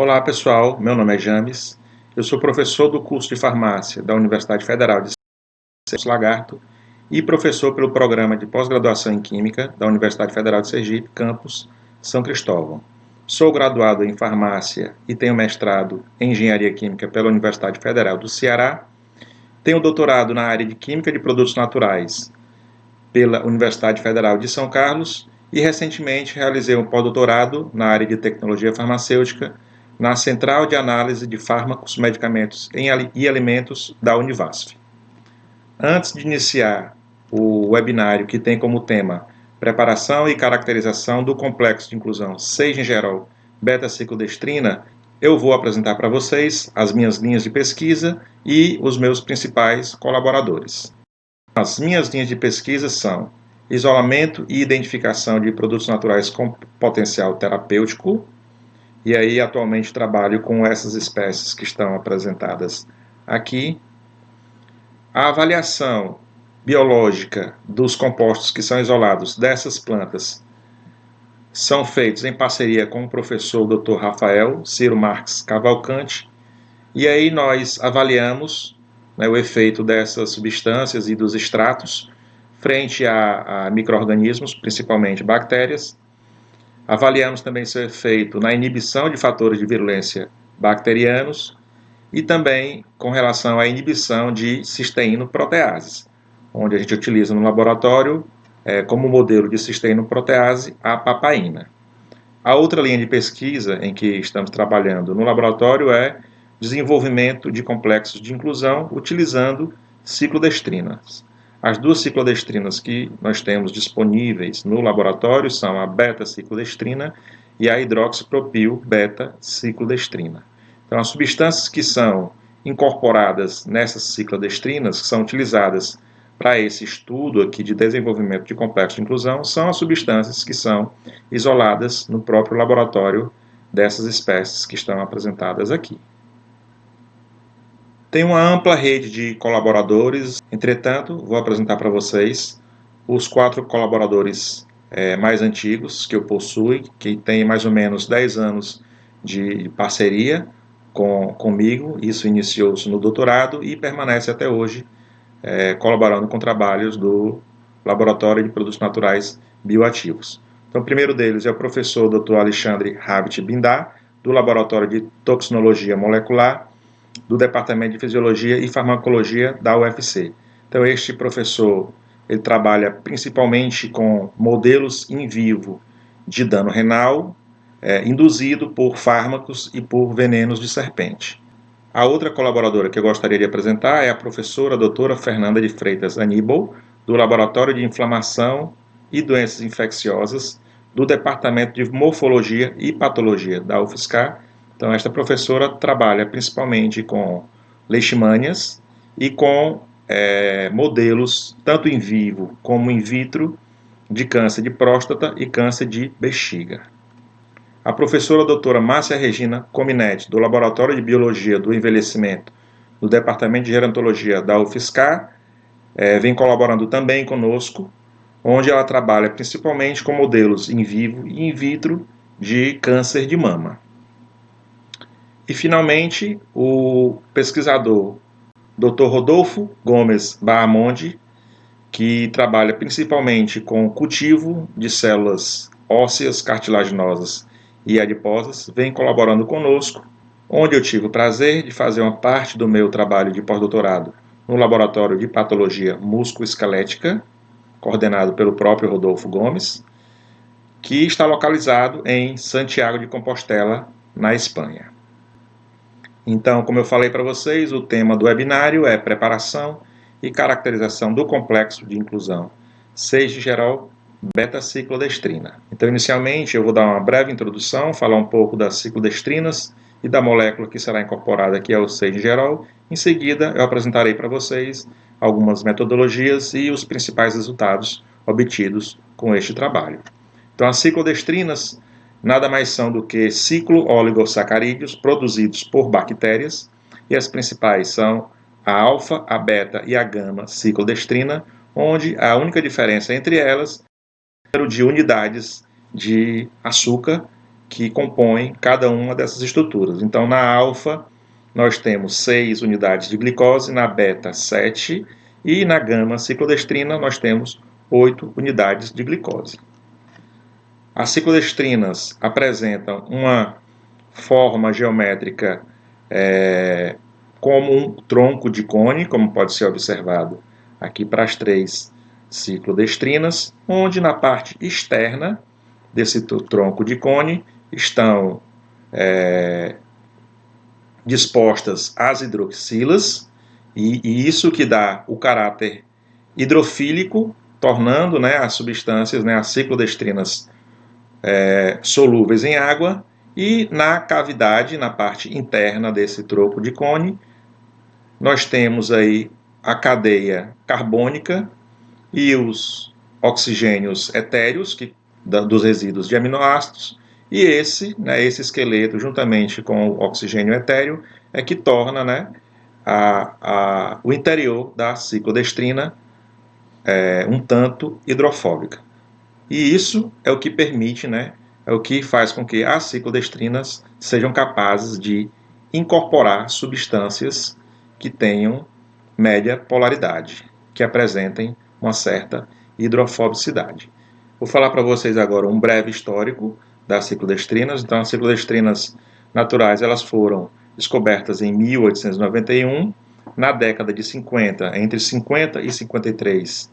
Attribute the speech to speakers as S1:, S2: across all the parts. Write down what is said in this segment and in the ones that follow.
S1: Olá pessoal, meu nome é James, eu sou professor do curso de farmácia da Universidade Federal de Lagarto e professor pelo programa de pós-graduação em Química da Universidade Federal de Sergipe, campus São Cristóvão. Sou graduado em farmácia e tenho mestrado em engenharia química pela Universidade Federal do Ceará. Tenho doutorado na área de Química de Produtos Naturais pela Universidade Federal de São Carlos e recentemente realizei um pós-doutorado na área de tecnologia farmacêutica na Central de Análise de Fármacos, Medicamentos e Alimentos da Univasf. Antes de iniciar o webinário que tem como tema Preparação e Caracterização do Complexo de Inclusão 6-gingerol beta-ciclodestrina, eu vou apresentar para vocês as minhas linhas de pesquisa e os meus principais colaboradores. As minhas linhas de pesquisa são isolamento e identificação de produtos naturais com potencial terapêutico, e aí atualmente trabalho com essas espécies que estão apresentadas aqui. A avaliação biológica dos compostos que são isolados dessas plantas são feitos em parceria com o professor Dr. Rafael Ciro Marques Cavalcante, e aí nós avaliamos o efeito dessas substâncias e dos extratos frente a micro-organismos, principalmente bactérias. Avaliamos também seu efeito na inibição de fatores de virulência bacterianos e também com relação à inibição de cisteínoproteases, onde a gente utiliza no laboratório como modelo de cisteínoprotease a papaína. A outra linha de pesquisa em que estamos trabalhando no laboratório é desenvolvimento de complexos de inclusão utilizando ciclodestrinas. As duas ciclodestrinas que nós temos disponíveis no laboratório são a beta-ciclodestrina e a hidroxipropil-beta-ciclodestrina. Então, as substâncias que são incorporadas nessas ciclodestrinas, que são utilizadas para esse estudo aqui de desenvolvimento de complexo de inclusão, são as substâncias que são isoladas no próprio laboratório dessas espécies que estão apresentadas aqui. Tem uma ampla rede de colaboradores, entretanto, vou apresentar para vocês os 4 colaboradores mais antigos que eu possuo, que têm mais ou menos 10 anos de parceria comigo. Isso iniciou-se no doutorado e permanece até hoje colaborando com trabalhos do Laboratório de Produtos Naturais Bioativos. Então, o primeiro deles é o professor Dr. Alexandre Ravit Bindar, do Laboratório de Toxinologia Molecular, do Departamento de Fisiologia e Farmacologia da UFC. Então, este professor ele trabalha principalmente com modelos in vivo de dano renal induzido por fármacos e por venenos de serpente. A outra colaboradora que eu gostaria de apresentar é a professora doutora Fernanda de Freitas Aníbal, do Laboratório de Inflamação e Doenças Infecciosas, do Departamento de Morfologia e Patologia da UFSCar. Então, esta professora trabalha principalmente com leishmanias e com modelos, tanto in vivo como in vitro, de câncer de próstata e câncer de bexiga. A professora doutora Márcia Regina Cominetti, do Laboratório de Biologia do Envelhecimento, do Departamento de Gerontologia da UFSCar, vem colaborando também conosco, onde ela trabalha principalmente com modelos in vivo e in vitro de câncer de mama. E, finalmente, o pesquisador Dr. Rodolfo Gomes Bahamonde, que trabalha principalmente com cultivo de células ósseas, cartilaginosas e adiposas, vem colaborando conosco, onde eu tive o prazer de fazer uma parte do meu trabalho de pós-doutorado no Laboratório de Patologia Musculoesquelética, coordenado pelo próprio Rodolfo Gomes, que está localizado em Santiago de Compostela, na Espanha. Então, como eu falei para vocês, o tema do webinário é preparação e caracterização do complexo de inclusão 6-gingerol beta-ciclodestrina. Então, inicialmente, eu vou dar uma breve introdução, falar um pouco das ciclodestrinas e da molécula que será incorporada aqui ao 6-gingerol. Em seguida, eu apresentarei para vocês algumas metodologias e os principais resultados obtidos com este trabalho. Então, as ciclodestrinas nada mais são do que ciclo-oligosacarídeos produzidos por bactérias, e as principais são a alfa, a beta e a gama ciclodestrina, onde a única diferença entre elas é o número de unidades de açúcar que compõem cada uma dessas estruturas. Então, na alfa, nós temos 6 unidades de glicose, na beta, 7, e na gama ciclodestrina, nós temos 8 unidades de glicose. As ciclodestrinas apresentam uma forma geométrica como um tronco de cone, como pode ser observado aqui para as 3 ciclodestrinas, onde na parte externa desse tronco de cone estão dispostas as hidroxilas, e isso que dá o caráter hidrofílico, tornando, né, as substâncias, né, as ciclodestrinas solúveis em água. E na cavidade, na parte interna desse tronco de cone, nós temos aí a cadeia carbônica e os oxigênios etéreos, dos resíduos de aminoácidos, e esse esqueleto, juntamente com o oxigênio etéreo, é que torna, né, o interior da ciclodestrina um tanto hidrofóbica. E isso é o que permite, né, é o que faz com que as ciclodestrinas sejam capazes de incorporar substâncias que tenham média polaridade, que apresentem uma certa hidrofobicidade. Vou falar para vocês agora um breve histórico das ciclodestrinas. Então, as ciclodestrinas naturais, elas foram descobertas em 1891. Na década de 50, entre 50 e 53,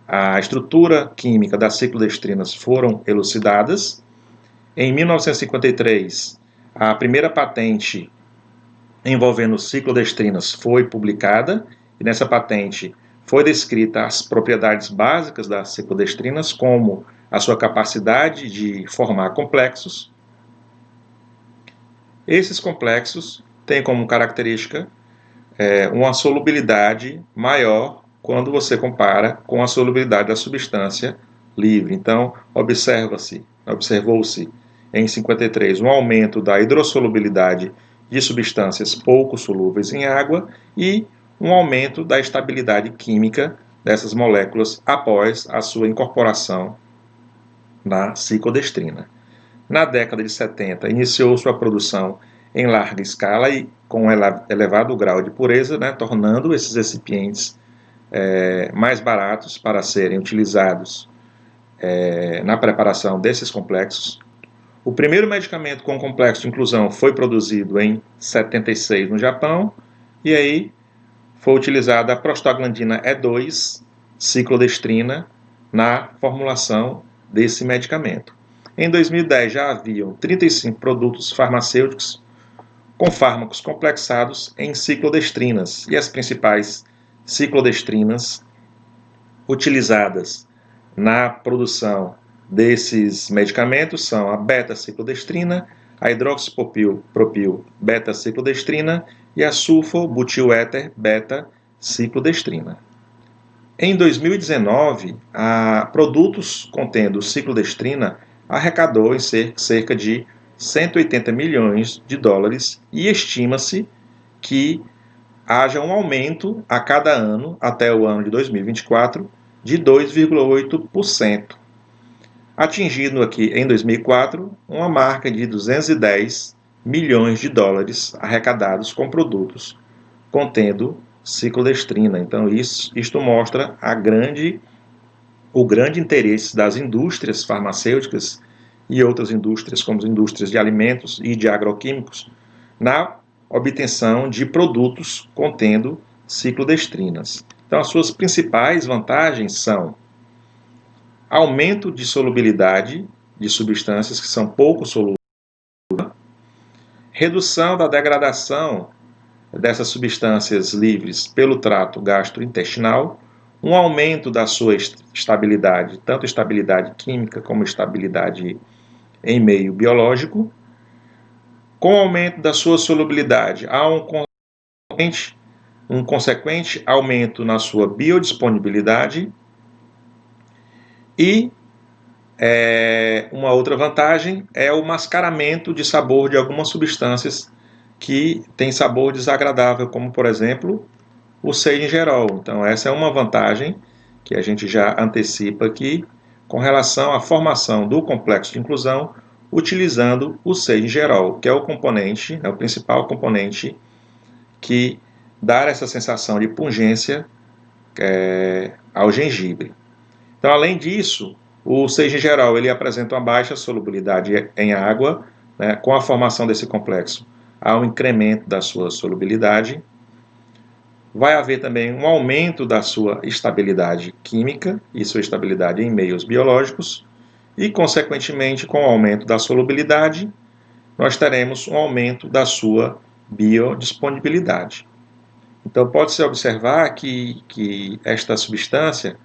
S1: a estrutura química das ciclodestrinas foram elucidadas. Em 1953, a primeira patente envolvendo ciclodestrinas foi publicada, e nessa patente foi descrita as propriedades básicas das ciclodestrinas, como a sua capacidade de formar complexos. Esses complexos têm como característica uma solubilidade maior quando você compara com a solubilidade da substância livre. Então, observou-se em 53 um aumento da hidrossolubilidade de substâncias pouco solúveis em água e um aumento da estabilidade química dessas moléculas após a sua incorporação na ciclodestrina. Na década de 70, iniciou sua produção em larga escala e com elevado grau de pureza, né, tornando esses recipientes mais baratos para serem utilizados na preparação desses complexos. O primeiro medicamento com complexo de inclusão foi produzido em 76 no Japão, e aí foi utilizada a prostaglandina E2 ciclodestrina na formulação desse medicamento. Em 2010 já haviam 35 produtos farmacêuticos com fármacos complexados em ciclodestrinas, e as principais ciclodestrinas utilizadas na produção desses medicamentos são a beta-ciclodestrina, a hidroxipropil beta-ciclodestrina e a sulfobutiléter beta-ciclodestrina. Em 2019, produtos contendo ciclodestrina arrecadou em cerca de 180 milhões de dólares, e estima-se que haja um aumento a cada ano até o ano de 2024 de 2,8%, atingindo aqui em 2004 uma marca de 210 milhões de dólares arrecadados com produtos contendo ciclodestrina. Então isto mostra o grande interesse das indústrias farmacêuticas e outras indústrias, como as indústrias de alimentos e de agroquímicos, na obtenção de produtos contendo ciclodestrinas. Então, as suas principais vantagens são aumento de solubilidade de substâncias que são pouco solúveis, redução da degradação dessas substâncias livres pelo trato gastrointestinal, um aumento da sua estabilidade, tanto estabilidade química como estabilidade em meio biológico. Com o aumento da sua solubilidade, há um consequente aumento na sua biodisponibilidade. E uma outra vantagem é o mascaramento de sabor de algumas substâncias que têm sabor desagradável, como, por exemplo, o seidengerol. Então, essa é uma vantagem que a gente já antecipa aqui com relação à formação do complexo de inclusão utilizando o seigengerol, que é o componente, é o principal componente que dá essa sensação de pungência ao gengibre. Então, além disso, o seigengerol ele apresenta uma baixa solubilidade em água, né, com a formação desse complexo há um incremento da sua solubilidade. Vai haver também um aumento da sua estabilidade química e sua estabilidade em meios biológicos, e, consequentemente, com o aumento da solubilidade, nós teremos um aumento da sua biodisponibilidade. Então, pode-se observar que esta substância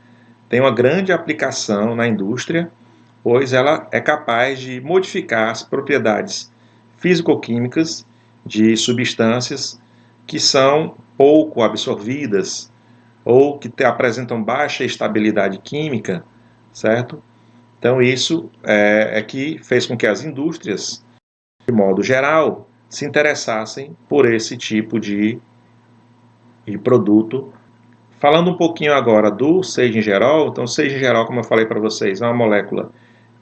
S1: tem uma grande aplicação na indústria, pois ela é capaz de modificar as propriedades físico-químicas de substâncias que são pouco absorvidas ou que apresentam baixa estabilidade química, certo? Então isso é que fez com que as indústrias, de modo geral, se interessassem por esse tipo de produto. Falando um pouquinho agora do seigengerol, então o seigengerol, como eu falei para vocês, é uma molécula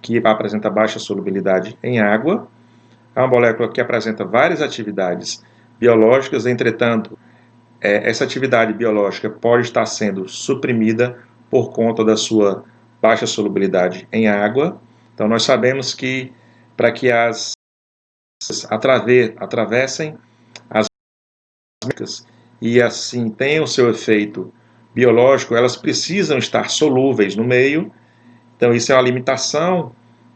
S1: que apresenta baixa solubilidade em água, é uma molécula que apresenta várias atividades biológicas, entretanto, essa atividade biológica pode estar sendo suprimida por conta da sua baixa solubilidade em água. Então, nós sabemos que para que as atravessem as químicas e assim tenham o seu efeito biológico, elas precisam estar solúveis no meio. Então, isso é uma limitação,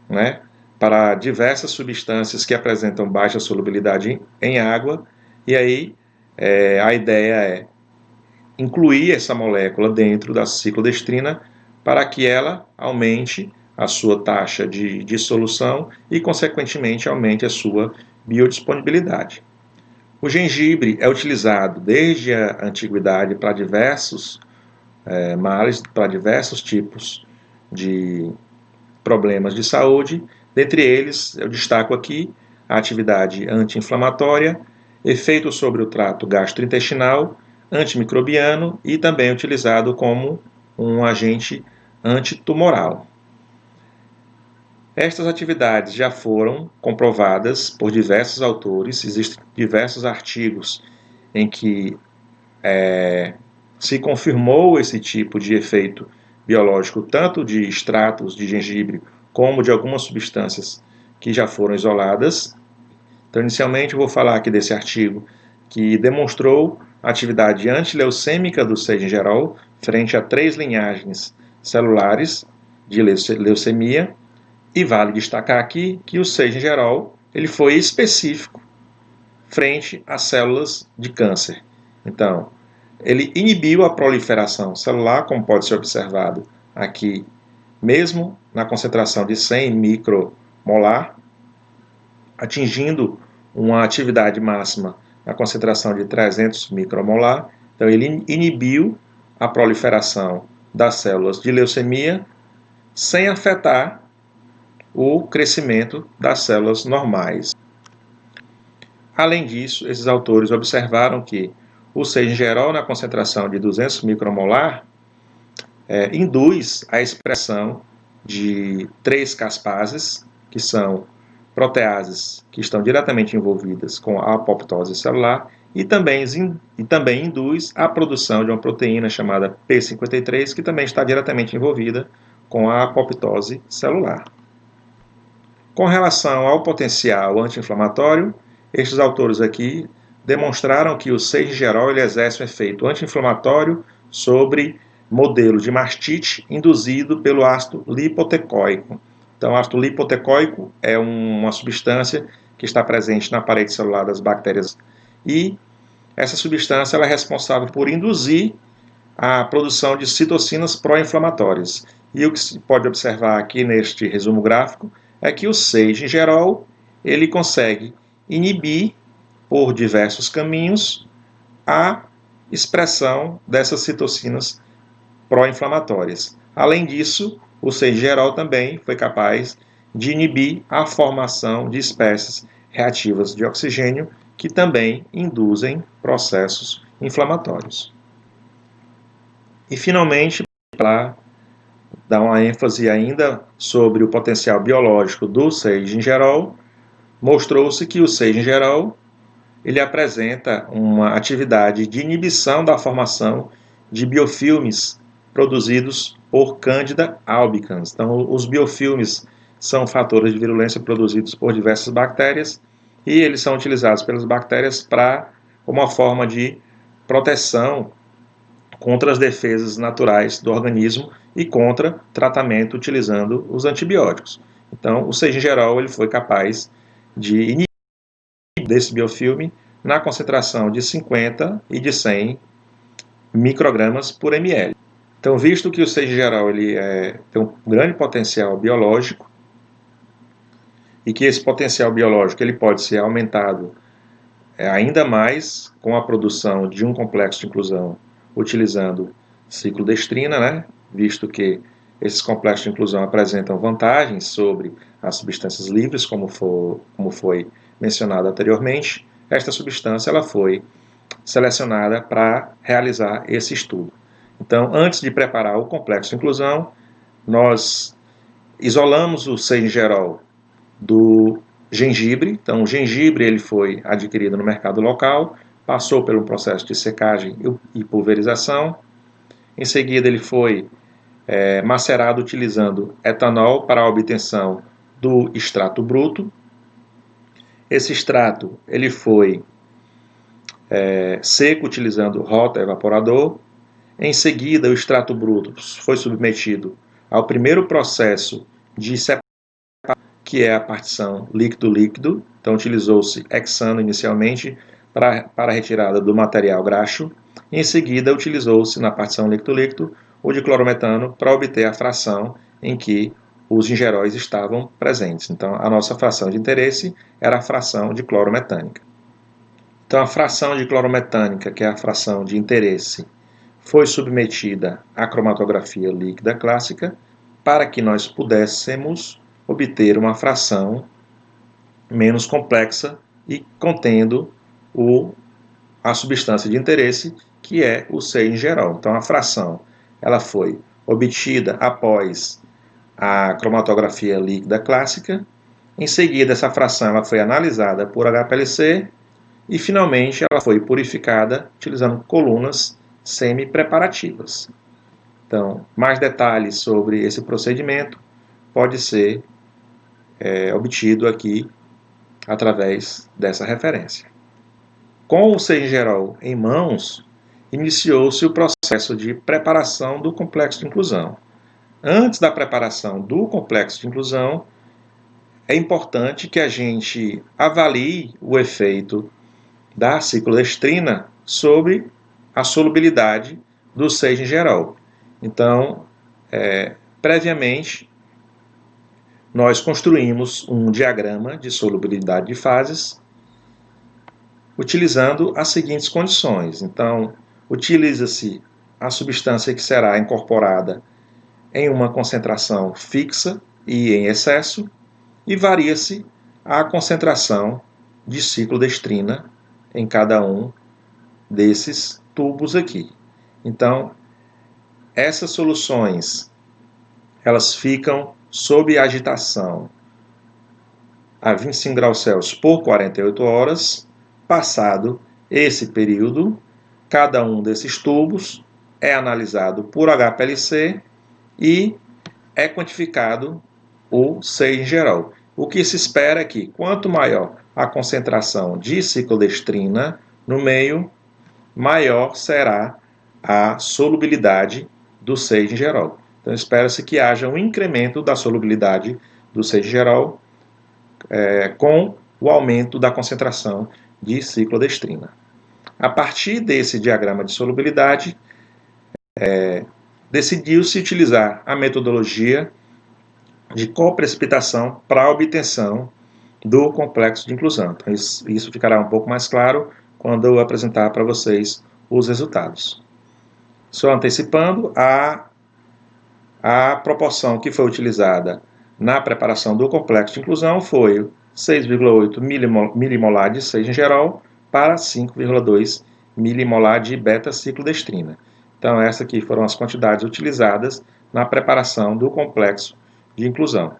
S1: né, para diversas substâncias que apresentam baixa solubilidade em água. E aí, a ideia é incluir essa molécula dentro da ciclodestrina para que ela aumente a sua taxa de dissolução e, consequentemente, aumente a sua biodisponibilidade. O gengibre é utilizado desde a antiguidade para diversos males, para diversos tipos de problemas de saúde. Dentre eles, eu destaco aqui a atividade anti-inflamatória, efeito sobre o trato gastrointestinal, antimicrobiano e também utilizado como um agente antitumoral. Estas atividades já foram comprovadas por diversos autores, existem diversos artigos em que se confirmou esse tipo de efeito biológico, tanto de extratos de gengibre como de algumas substâncias que já foram isoladas. Então, inicialmente, eu vou falar aqui desse artigo que demonstrou a atividade antileucêmica do seigengerol frente a 3 linhagens celulares de leucemia. E vale destacar aqui que o seigengerol ele foi específico frente às células de câncer. Então, ele inibiu a proliferação celular, como pode ser observado aqui, mesmo na concentração de 100 micromolar, atingindo uma atividade máxima na concentração de 300 micromolar. Então, ele inibiu a proliferação das células de leucemia sem afetar o crescimento das células normais. Além disso, esses autores observaram que o seigengerol na concentração de 200 micromolar induz a expressão de 3 caspases, que são proteases que estão diretamente envolvidas com a apoptose celular, e também induz a produção de uma proteína chamada P53, que também está diretamente envolvida com a apoptose celular. Com relação ao potencial anti-inflamatório, estes autores aqui demonstraram que o seigengerol exerce um efeito anti-inflamatório sobre modelo de mastite induzido pelo ácido lipotecóico. Então, o ácido lipotecóico é uma substância que está presente na parede celular das bactérias e essa substância ela é responsável por induzir a produção de citocinas pró-inflamatórias. E o que se pode observar aqui neste resumo gráfico é que o seigengerol ele consegue inibir por diversos caminhos a expressão dessas citocinas pró-inflamatórias. Além disso, o seigengerol também foi capaz de inibir a formação de espécies reativas de oxigênio que também induzem processos inflamatórios. E finalmente, para dar uma ênfase ainda sobre o potencial biológico do seigingerol, mostrou-se que o seigingerol ele apresenta uma atividade de inibição da formação de biofilmes produzidos por Candida albicans. Então, os biofilmes são fatores de virulência produzidos por diversas bactérias e eles são utilizados pelas bactérias como uma forma de proteção contra as defesas naturais do organismo e contra tratamento utilizando os antibióticos. Então, o seigingerol ele foi capaz de inibir desse biofilme na concentração de 50 e de 100 microgramas por ml. Então, visto que o seigingerol tem um grande potencial biológico e que esse potencial biológico ele pode ser aumentado ainda mais com a produção de um complexo de inclusão utilizando ciclodestrina, né? Visto que esses complexos de inclusão apresentam vantagens sobre as substâncias livres, como foi mencionado anteriormente. Esta substância ela foi selecionada para realizar esse estudo. Então, antes de preparar o complexo de inclusão, nós isolamos o seigingerol do gengibre. Então, o gengibre ele foi adquirido no mercado local, passou por um processo de secagem e pulverização. Em seguida, ele foi macerado utilizando etanol para a obtenção do extrato bruto. Esse extrato ele foi seco utilizando rota evaporador. Em seguida, o extrato bruto foi submetido ao primeiro processo de separação, que é a partição líquido-líquido. Então, utilizou-se hexano inicialmente para a retirada do material graxo. Em seguida, utilizou-se na partição líquido-líquido o diclorometano para obter a fração em que os gingeróis estavam presentes. Então, a nossa fração de interesse era a fração de clorometânica. Então, a fração de clorometânica, que é a fração de interesse, foi submetida à cromatografia líquida clássica para que nós pudéssemos obter uma fração menos complexa e contendo a substância de interesse, que é o seigingerol. Então, a fração ela foi obtida após a cromatografia líquida clássica. Em seguida, essa fração ela foi analisada por HPLC e, finalmente, ela foi purificada utilizando colunas semi-preparativas. Então, mais detalhes sobre esse procedimento pode ser obtido aqui através dessa referência. Com o seigingerol em mãos, iniciou-se o processo de preparação do complexo de inclusão. Antes da preparação do complexo de inclusão, é importante que a gente avalie o efeito da ciclodestrina sobre a solubilidade do seigingerol. Então, previamente, nós construímos um diagrama de solubilidade de fases utilizando as seguintes condições. Então, utiliza-se a substância que será incorporada em uma concentração fixa e em excesso e varia-se a concentração de ciclodestrina em cada um desses tubos aqui. Então, essas soluções elas ficam sob agitação a 25 graus Celsius por 48 horas. Passado esse período, cada um desses tubos é analisado por HPLC e é quantificado o seigingerol. O que se espera é que, quanto maior a concentração de ciclodestrina no meio, maior será a solubilidade do seigingerol. Então, espera-se que haja um incremento da solubilidade do seigingerol com o aumento da concentração de ciclodestrina. A partir desse diagrama de solubilidade, decidiu-se utilizar a metodologia de coprecipitação para a obtenção do complexo de inclusão. Então, isso ficará um pouco mais claro quando eu apresentar para vocês os resultados. Só antecipando, a proporção que foi utilizada na preparação do complexo de inclusão foi 6,8 milimolar de seigingerol para 5,2 milimolar de beta-ciclodestrina. Então, essas aqui foram as quantidades utilizadas na preparação do complexo de inclusão,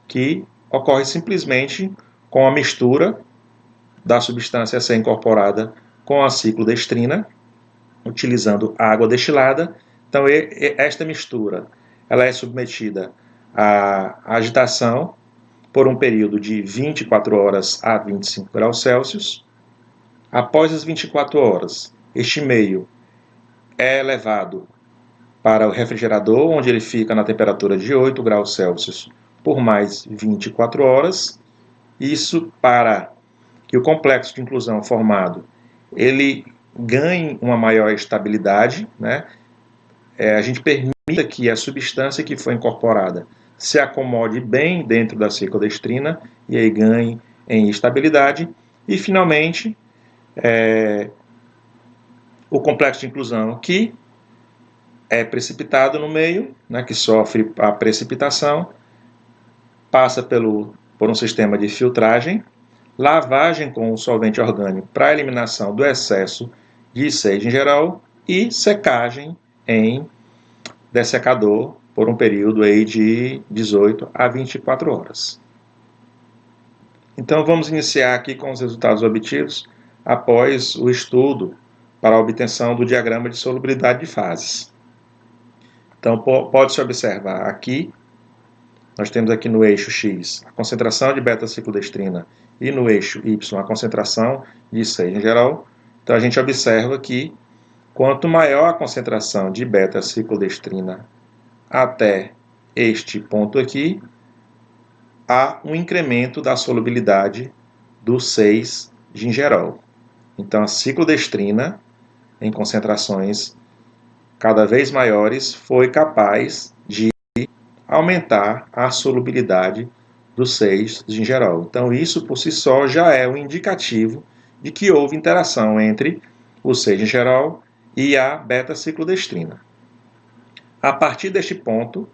S1: que ocorre simplesmente com a mistura da substância a ser incorporada com a ciclodestrina, utilizando água destilada. Então, esta mistura ela é submetida à agitação por um período de 24 horas a 25 graus Celsius. Após as 24 horas, este meio é levado para o refrigerador, onde ele fica na temperatura de 8 graus Celsius por mais 24 horas. Isso para que o complexo de inclusão formado ele ganhe uma maior estabilidade, né? A gente permita que a substância que foi incorporada se acomode bem dentro da ciclodestrina e aí ganhe em estabilidade. E, finalmente, o complexo de inclusão que é precipitado no meio, né, que sofre a precipitação, passa por um sistema de filtragem, lavagem com o solvente orgânico para a eliminação do excesso de seijo em geral e secagem em dessecador por um período aí de 18 a 24 horas. Então vamos iniciar aqui com os resultados obtidos após o estudo para a obtenção do diagrama de solubilidade de fases. Então pode-se observar aqui, nós temos aqui no eixo X a concentração de beta-ciclodestrina e no eixo Y a concentração de seijo em geral. Então a gente observa que quanto maior a concentração de beta-ciclodestrina até este ponto aqui, há um incremento da solubilidade do 6-gingerol. Então, a ciclodestrina, em concentrações cada vez maiores, foi capaz de aumentar a solubilidade do 6-gingerol. Então, isso por si só já é um indicativo de que houve interação entre o 6-gingerol e a beta-ciclodestrina. A partir deste ponto,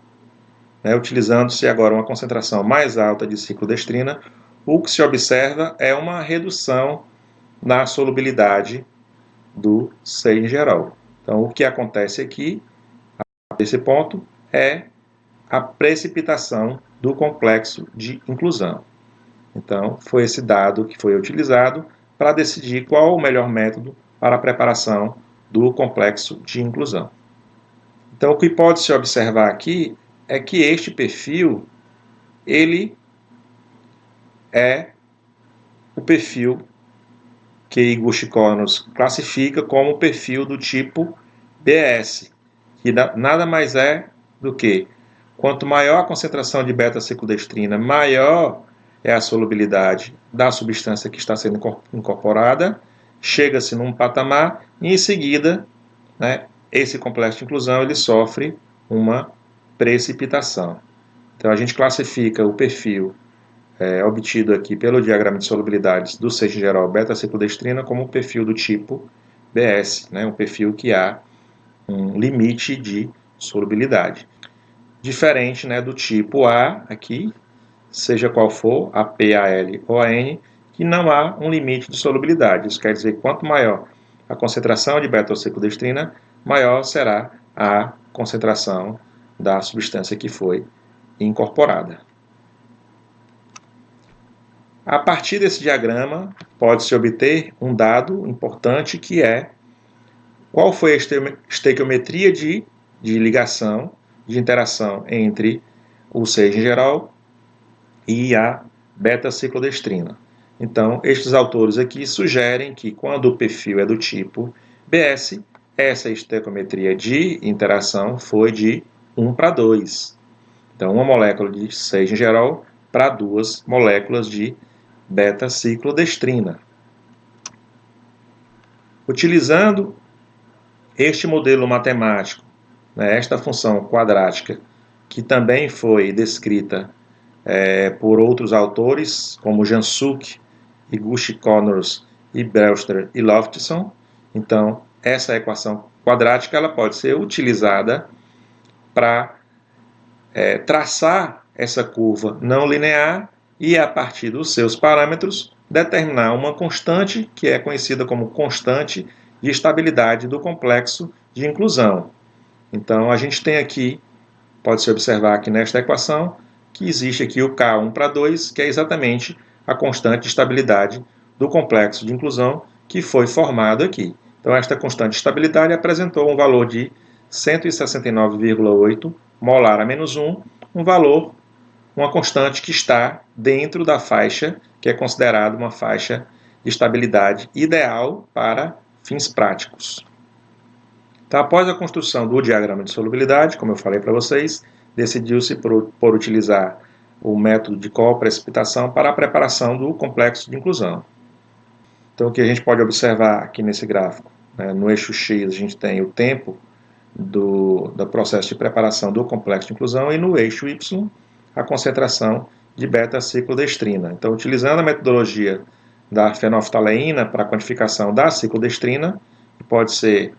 S1: utilizando-se agora uma concentração mais alta de ciclodestrina, o que se observa é uma redução na solubilidade do 6-gingerol. Então, o que acontece aqui, nesse ponto, é a precipitação do complexo de inclusão. Então, foi esse dado que foi utilizado para decidir qual o melhor método para a preparação do complexo de inclusão. Então, o que pode se observar aqui é que este perfil, ele é o perfil que Higuchi-Connors classifica como o perfil do tipo BS, que nada mais é do que, quanto maior a concentração de beta-ciclodestrina, maior é a solubilidade da substância que está sendo incorporada, chega-se num patamar e, em seguida, esse complexo de inclusão ele sofre uma precipitação. Então, a gente classifica o perfil obtido aqui pelo diagrama de solubilidades do 6-gingerol beta-ciclodestrina como o perfil do tipo BS, um perfil que há um limite de solubilidade. Diferente do tipo A, aqui, seja qual for, a P, a L ou a N, que não há um limite de solubilidade. Isso quer dizer que quanto maior a concentração de beta-ciclodestrina, maior será a concentração da substância que foi incorporada. A partir desse diagrama, pode-se obter um dado importante que é qual foi a estequiometria de ligação, de interação entre o 6-gingerol e a beta-ciclodestrina. Então, estes autores aqui sugerem que quando o perfil é do tipo BS, essa estequiometria de interação foi de 1 para 2. Então, uma molécula de 6-gingerol para 2 moléculas de beta-ciclodestrina. Utilizando este modelo matemático, esta função quadrática, que também foi descrita por outros autores, como Jansuk, Higuchi-Connors e Brewster e Loftusson. Então, essa equação quadrática ela pode ser utilizada para traçar essa curva não linear e, a partir dos seus parâmetros, determinar uma constante, que é conhecida como constante de estabilidade do complexo de inclusão. Então, a gente tem aqui, pode-se observar aqui nesta equação que existe aqui o K1/2, que é exatamente a constante de estabilidade do complexo de inclusão que foi formado aqui. Então, esta constante de estabilidade apresentou um valor de 169,8 molar a menos 1, uma constante que está dentro da faixa, que é considerada uma faixa de estabilidade ideal para fins práticos. Então, após a construção do diagrama de solubilidade, como eu falei para vocês, decidiu-se por utilizar o método de coprecipitação para a preparação do complexo de inclusão. Então, o que a gente pode observar aqui nesse gráfico, né, no eixo X a gente tem o tempo do processo de preparação do complexo de inclusão e no eixo Y a concentração de beta-ciclodestrina. Então, utilizando a metodologia da fenolftaleína para a quantificação da ciclodestrina, que pode ser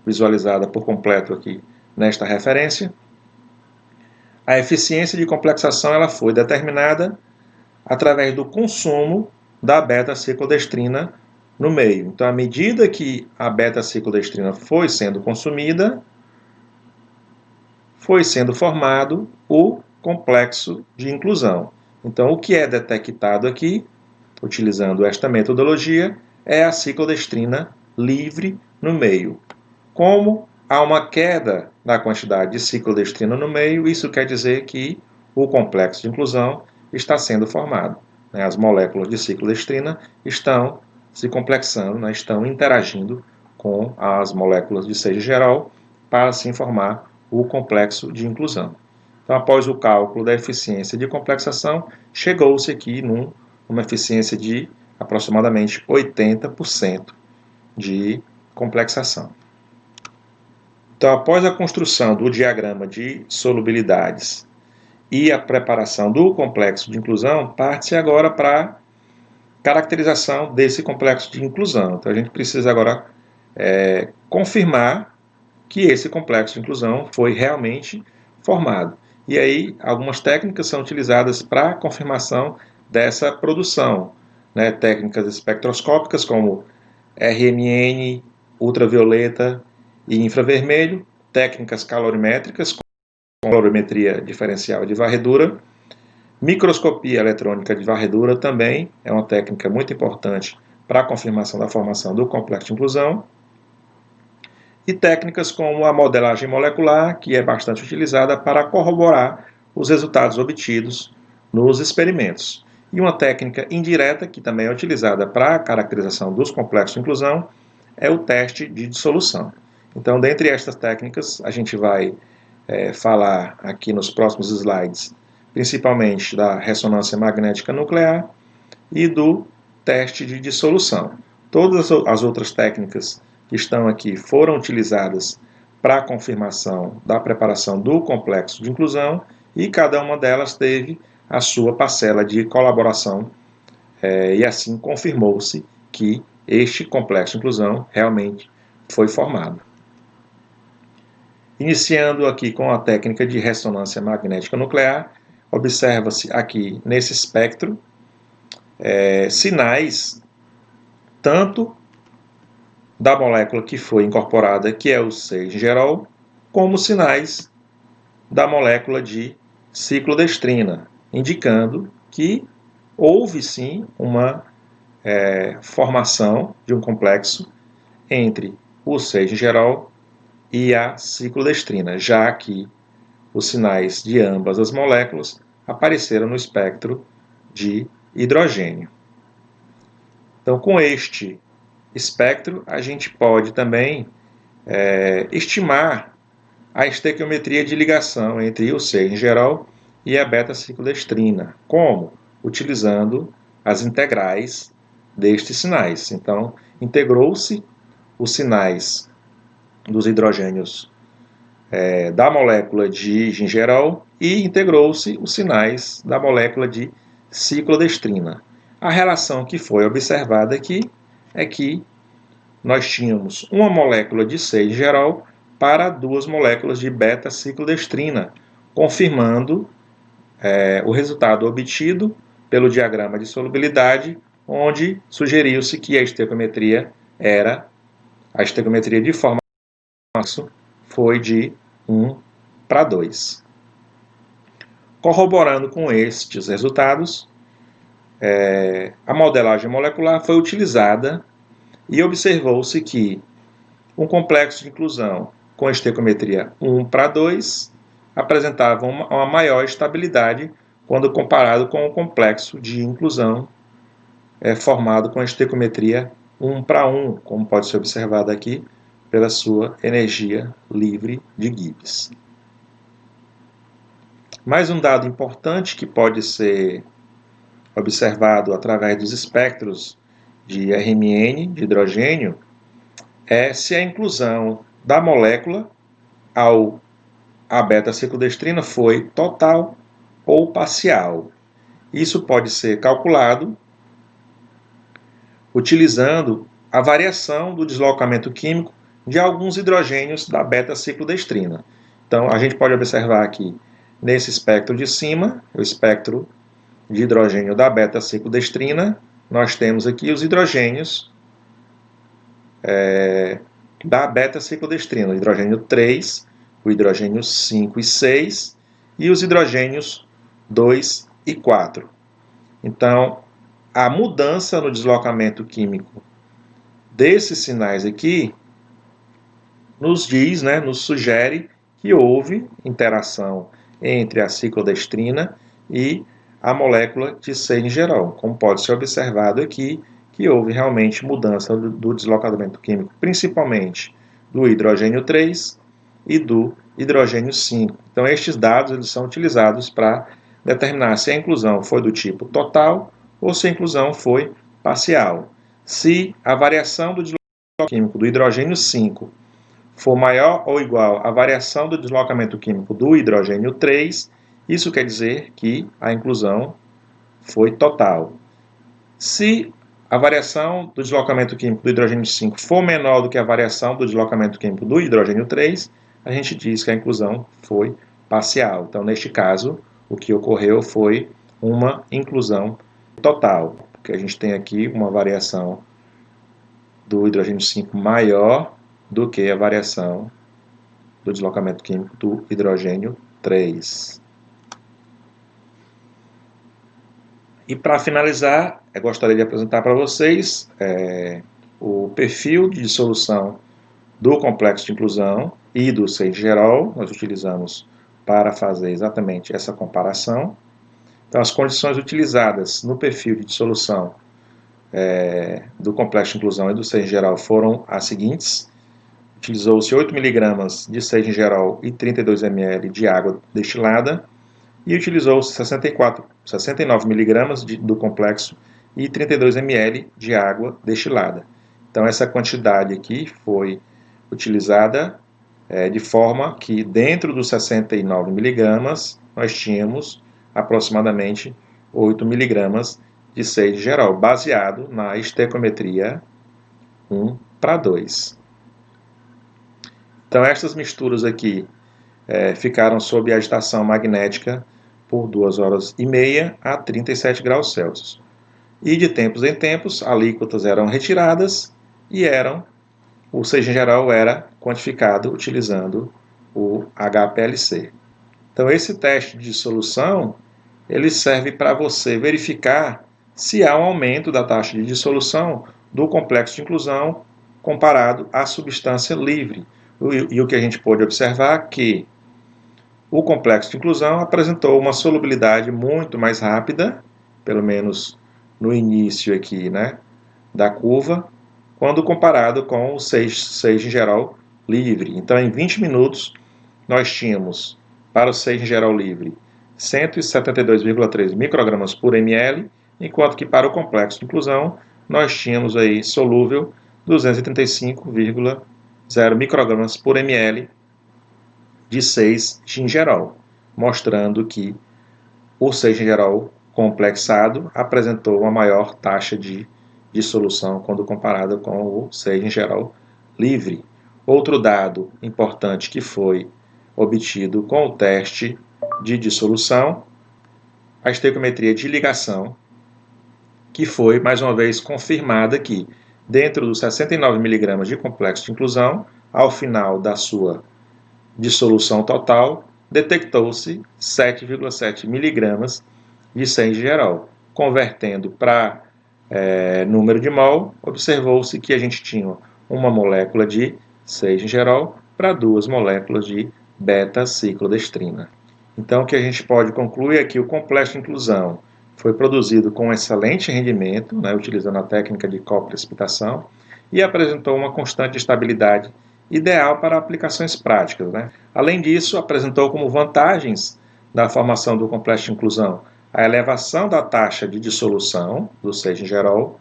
S1: visualizada por completo aqui nesta referência, a eficiência de complexação ela foi determinada através do consumo da beta-ciclodestrina no meio. Então, à medida que a beta-ciclodestrina foi sendo consumida, foi sendo formado o complexo de inclusão. Então, o que é detectado aqui, utilizando esta metodologia, é a ciclodestrina livre no meio. Como há uma queda na quantidade de ciclodestrina no meio, isso quer dizer que o complexo de inclusão está sendo formado. As moléculas de ciclodestrina estão se complexando, estão interagindo com as moléculas de seigerol para assim formar o complexo de inclusão. Então, após o cálculo da eficiência de complexação, chegou-se aqui numa eficiência de aproximadamente 80% de complexação. Então, após a construção do diagrama de solubilidades e a preparação do complexo de inclusão, parte-se agora para a caracterização desse complexo de inclusão. Então, a gente precisa agora confirmar que esse complexo de inclusão foi realmente formado. E aí, algumas técnicas são utilizadas para a confirmação dessa produção. Técnicas espectroscópicas como RMN, ultravioleta e infravermelho, técnicas calorimétricas, com calorimetria diferencial de varredura, microscopia eletrônica de varredura também é uma técnica muito importante para a confirmação da formação do complexo de inclusão, e técnicas como a modelagem molecular, que é bastante utilizada para corroborar os resultados obtidos nos experimentos. E uma técnica indireta, que também é utilizada para a caracterização dos complexos de inclusão, é o teste de dissolução. Então, dentre estas técnicas, a gente vai falar aqui nos próximos slides, principalmente da ressonância magnética nuclear e do teste de dissolução. Todas as outras técnicas que estão aqui foram utilizadas para a confirmação da preparação do complexo de inclusão e cada uma delas teve a sua parcela de colaboração e assim confirmou-se que este complexo de inclusão realmente foi formado. Iniciando aqui com a técnica de ressonância magnética nuclear, observa-se aqui nesse espectro sinais tanto da molécula que foi incorporada, que é o seigerol, como sinais da molécula de ciclodestrina, indicando que houve sim uma formação de um complexo entre o seigerol e a ciclodestrina, já que os sinais de ambas as moléculas apareceram no espectro de hidrogênio. Então, com este espectro, a gente pode também estimar a estequiometria de ligação entre o seigerol e a beta-ciclodestrina. Como? Utilizando as integrais destes sinais. Então, integrou-se os sinais dos hidrogênios da molécula de gingerol e integrou-se os sinais da molécula de ciclodestrina. A relação que foi observada aqui é que nós tínhamos uma molécula de seigerol para duas moléculas de beta-ciclodestrina, confirmando o resultado obtido pelo diagrama de solubilidade, onde sugeriu-se que a estequiometria de forma foi de 1 para 2. Corroborando com estes resultados, a modelagem molecular foi utilizada e observou-se que um complexo de inclusão com estequiometria 1 para 2 apresentava uma maior estabilidade quando comparado com o complexo de inclusão formado com estequiometria 1 para 1, como pode ser observado aqui pela sua energia livre de Gibbs. Mais um dado importante que pode ser observado através dos espectros de RMN, de hidrogênio, é se a inclusão da molécula à beta-ciclodestrina foi total ou parcial. Isso pode ser calculado utilizando a variação do deslocamento químico de alguns hidrogênios da beta-ciclodestrina. Então, a gente pode observar aqui, nesse espectro de cima, o espectro de hidrogênio da beta-ciclodestrina, nós temos aqui os hidrogênios da beta-ciclodestrina, o hidrogênio 3, o hidrogênio 5 e 6 e os hidrogênios 2 e 4. Então, a mudança no deslocamento químico desses sinais aqui nos diz, nos sugere que houve interação entre a ciclodestrina e a molécula de seigerol, como pode ser observado aqui, que houve realmente mudança do deslocamento químico, principalmente do hidrogênio 3 e do hidrogênio 5. Então, estes dados eles são utilizados para determinar se a inclusão foi do tipo total ou se a inclusão foi parcial. Se a variação do deslocamento químico do hidrogênio 5 for maior ou igual à variação do deslocamento químico do hidrogênio 3, isso quer dizer que a inclusão foi total. Se a variação do deslocamento químico do hidrogênio 5 for menor do que a variação do deslocamento químico do hidrogênio 3, a gente diz que a inclusão foi parcial. Então, neste caso, o que ocorreu foi uma inclusão total, porque a gente tem aqui uma variação do hidrogênio 5 maior do que a variação do deslocamento químico do hidrogênio 3. E para finalizar, eu gostaria de apresentar para vocês o perfil de dissolução do complexo de inclusão e do seigerol. Nós utilizamos para fazer exatamente essa comparação. Então, as condições utilizadas no perfil de dissolução do complexo de inclusão e do seigerol foram as seguintes. Utilizou-se 8 mg de seigerol e 32 ml de água destilada, e utilizou-se 69 mg do complexo e 32 ml de água destilada. Então, essa quantidade aqui foi utilizada de forma que dentro dos 69 mg nós tínhamos aproximadamente 8 mg de seigerol, baseado na estequiometria 1 para 2. Então, estas misturas aqui ficaram sob agitação magnética por 2 horas e meia a 37 graus Celsius. E de tempos em tempos, alíquotas eram retiradas e o seigerol era quantificado utilizando o HPLC. Então, esse teste de dissolução ele serve para você verificar se há um aumento da taxa de dissolução do complexo de inclusão comparado à substância livre. E o que a gente pôde observar é que o complexo de inclusão apresentou uma solubilidade muito mais rápida, pelo menos no início aqui, da curva, quando comparado com o seigerol livre. Então, em 20 minutos, nós tínhamos, para o seigerol livre, 172,3 microgramas por ml, enquanto que para o complexo de inclusão, nós tínhamos aí solúvel 235,0 microgramas por ml de seigerol, mostrando que o seigerol complexado apresentou uma maior taxa de dissolução quando comparado com o seigerol livre. Outro dado importante que foi obtido com o teste de dissolução, a estequiometria de ligação, que foi mais uma vez confirmada aqui dentro dos 69 mg de complexo de inclusão, ao final da sua dissolução total, detectou-se 7,7 miligramas de 6 gerol. Convertendo para número de mol, observou-se que a gente tinha uma molécula de 6 gerol para 2 moléculas de beta-ciclodestrina. Então, o que a gente pode concluir é que o complexo de inclusão foi produzido com excelente rendimento, né, utilizando a técnica de coprecipitação, e apresentou uma constante estabilidade ideal para aplicações práticas, né? Além disso, apresentou como vantagens da formação do complexo de inclusão a elevação da taxa de dissolução do 6-gerol,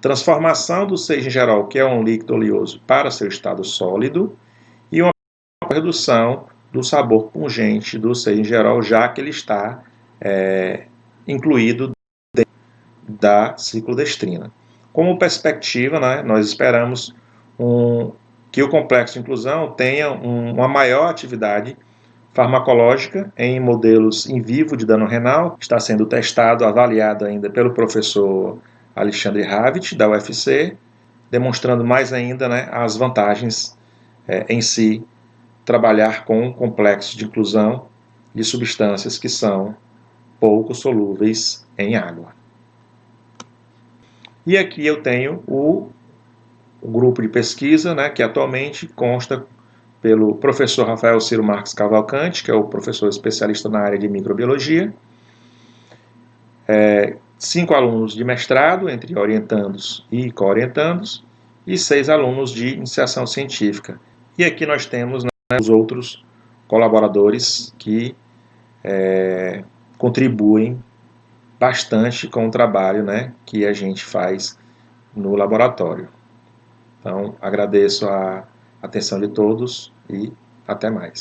S1: transformação do 6-gerol, que é um líquido oleoso, para seu estado sólido, e uma redução do sabor pungente do 6-gerol, já que ele está incluído dentro da ciclodestrina. Como perspectiva, né, nós esperamos que o complexo de inclusão tenha uma maior atividade farmacológica em modelos in vivo de dano renal. Está sendo testado, avaliado ainda pelo professor Alexandre Havit, da UFC, demonstrando mais ainda, né, as vantagens em si trabalhar com um complexo de inclusão de substâncias que são pouco solúveis em água. E aqui eu tenho o grupo de pesquisa, né, que atualmente consta pelo professor Rafael Ciro Marques Cavalcante, que é o professor especialista na área de microbiologia, 5 alunos de mestrado, entre orientandos e co-orientandos, e 6 alunos de iniciação científica. E aqui nós temos, né, os outros colaboradores que contribuem bastante com o trabalho, né, que a gente faz no laboratório. Então, agradeço a atenção de todos e até mais.